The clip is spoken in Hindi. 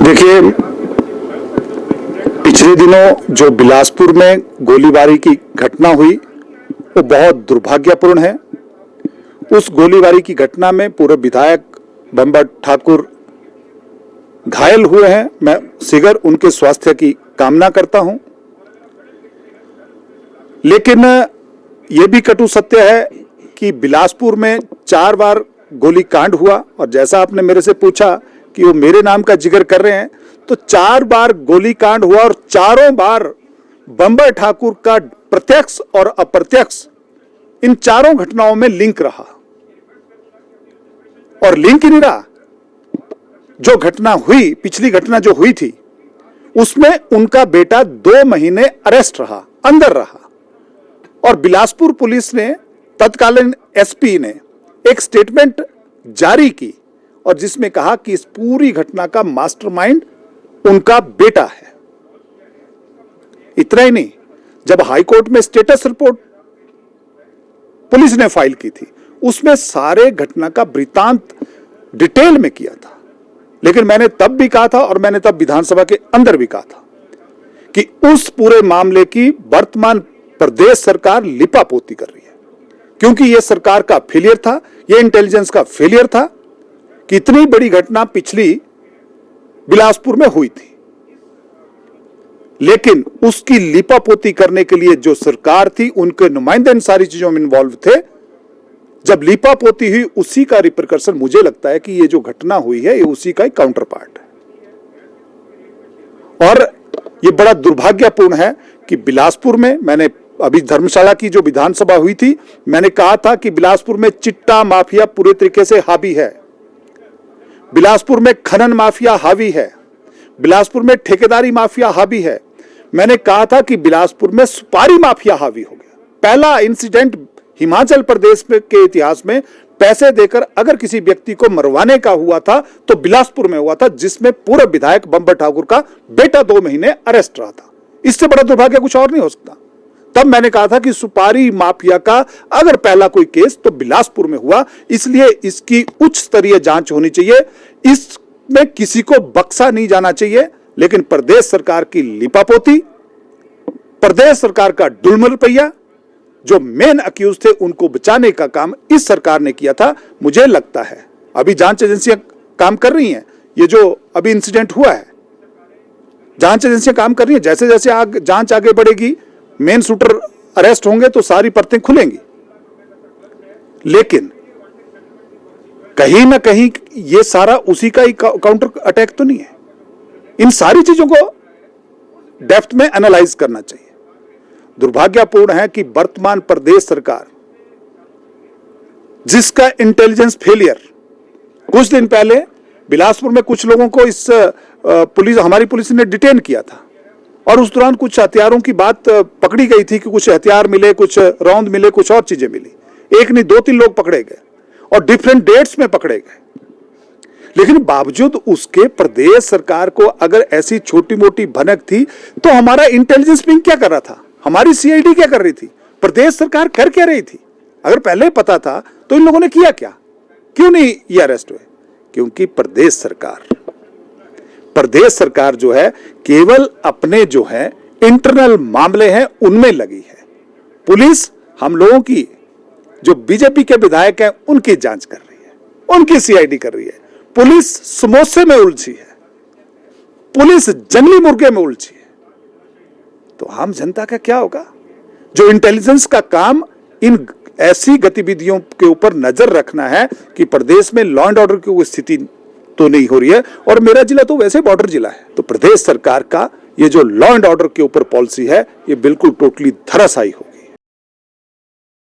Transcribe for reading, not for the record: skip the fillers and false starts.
देखिए, पिछले दिनों जो बिलासपुर में गोलीबारी की घटना हुई वो बहुत दुर्भाग्यपूर्ण है। उस गोलीबारी की घटना में पूर्व विधायक बंबर ठाकुर घायल हुए हैं। मैं शीघ्र उनके स्वास्थ्य की कामना करता हूं। लेकिन यह भी कटु सत्य है कि बिलासपुर में 4 बार गोलीकांड हुआ, और जैसा आपने मेरे से पूछा कि वो मेरे नाम का जिक्र कर रहे हैं, तो 4 बार गोलीकांड हुआ और चारों बार बंबर ठाकुर का प्रत्यक्ष और अप्रत्यक्ष इन चारों घटनाओं में लिंक रहा। और लिंक ही नहीं रहा, जो घटना हुई, पिछली घटना जो हुई थी, उसमें उनका बेटा 2 महीने अरेस्ट रहा, अंदर रहा। और बिलासपुर पुलिस ने, तत्कालीन एसपी ने एक स्टेटमेंट जारी की और जिसमें कहा कि इस पूरी घटना का मास्टरमाइंड उनका बेटा है। इतना ही नहीं, जब हाईकोर्ट में स्टेटस रिपोर्ट पुलिस ने फाइल की थी, उसमें सारे घटना का वृत्तांत डिटेल में किया था। लेकिन मैंने तब भी कहा था और मैंने तब विधानसभा के अंदर भी कहा था कि उस पूरे मामले की वर्तमान प्रदेश सरकार लिपापोती कर रही है, क्योंकि यह सरकार का फेलियर था, यह इंटेलिजेंस का फेलियर था कि इतनी बड़ी घटना पिछली बिलासपुर में हुई थी। लेकिन उसकी लिपापोती करने के लिए जो सरकार थी, उनके नुमाइंदे इन सारी चीजों में इन्वॉल्व थे। जब लिपापोती हुई, उसी का रिपरकशन मुझे लगता है कि ये जो घटना हुई है, ये उसी का एक काउंटर पार्ट है। और ये बड़ा दुर्भाग्यपूर्ण है कि बिलासपुर में, मैंने अभी धर्मशाला की जो विधानसभा हुई थी, मैंने कहा था कि बिलासपुर में चिट्टा माफिया पूरे तरीके से हावी है, बिलासपुर में खनन माफिया हावी है, बिलासपुर में ठेकेदारी माफिया हावी है। मैंने कहा था कि बिलासपुर में सुपारी माफिया हावी हो गया। पहला इंसिडेंट हिमाचल प्रदेश के इतिहास में पैसे देकर अगर किसी व्यक्ति को मरवाने का हुआ था तो बिलासपुर में हुआ था, जिसमें पूर्व विधायक बंबर ठाकुर का बेटा 2 महीने अरेस्ट रहा था। इससे बड़ा दुर्भाग्य कुछ और नहीं हो सकता। तब मैंने कहा था कि सुपारी माफिया का अगर पहला कोई केस तो बिलासपुर में हुआ, इसलिए इसकी उच्च स्तरीय जांच होनी चाहिए, इसमें किसी को बख्शा नहीं जाना चाहिए। लेकिन प्रदेश सरकार की लिपापोती, प्रदेश सरकार का डुलमल रुपया, जो मेन अक्यूज थे उनको बचाने का काम इस सरकार ने किया था। मुझे लगता है अभी जांच एजेंसियां काम कर रही हैं, ये जो अभी इंसिडेंट हुआ है, जांच एजेंसियां काम कर रही हैं। जैसे जैसे जांच आगे बढ़ेगी, मेन शूटर अरेस्ट होंगे तो सारी परतें खुलेंगी। लेकिन कहीं ना कहीं ये सारा उसी का ही काउंटर अटैक तो नहीं है। इन सारी चीजों को डेप्थ में एनालाइज करना चाहिए। दुर्भाग्यपूर्ण है कि वर्तमान प्रदेश सरकार, जिसका इंटेलिजेंस फेलियर, कुछ दिन पहले बिलासपुर में कुछ लोगों को इस हमारी पुलिस ने डिटेन किया था, और उस दौरान कुछ हथियारों की बात पकड़ी गई थी कि कुछ हथियार मिले, कुछ रौंद मिले, कुछ और चीजें मिली। एक नहीं 2-3 लोग पकड़े गए और डिफरेंट डेट्स में पकड़े गए। लेकिन बावजूद उसके प्रदेश सरकार को अगर ऐसी छोटी मोटी भनक थी तो हमारा इंटेलिजेंस विंग क्या कर रहा था, हमारी सीआईडी क्या कर रही थी, प्रदेश सरकार कर क्या रही थी? अगर पहले पता था तो इन लोगों ने किया क्या? क्यों नहीं ये अरेस्ट हुए? क्योंकि प्रदेश सरकार जो है केवल अपने जो है इंटरनल मामले हैं उनमें लगी है। पुलिस हम लोगों की, जो बीजेपी के विधायक हैं, उनकी जांच कर रही है, उनकी सीआईडी कर रही है। पुलिस समोसे में उलझी है, पुलिस जंगली मुर्गे में उलझी है। तो आम जनता का क्या होगा? जो इंटेलिजेंस का काम इन ऐसी गतिविधियों के ऊपर नजर रखना है कि प्रदेश में लॉ एंड ऑर्डर की कोई स्थिति तो नहीं हो रही है, और मेरा जिला तो वैसे बॉर्डर जिला है। तो प्रदेश सरकार का ये जो लॉ एंड ऑर्डर के ऊपर पॉलिसी है, ये बिल्कुल टोटली धराशायी हो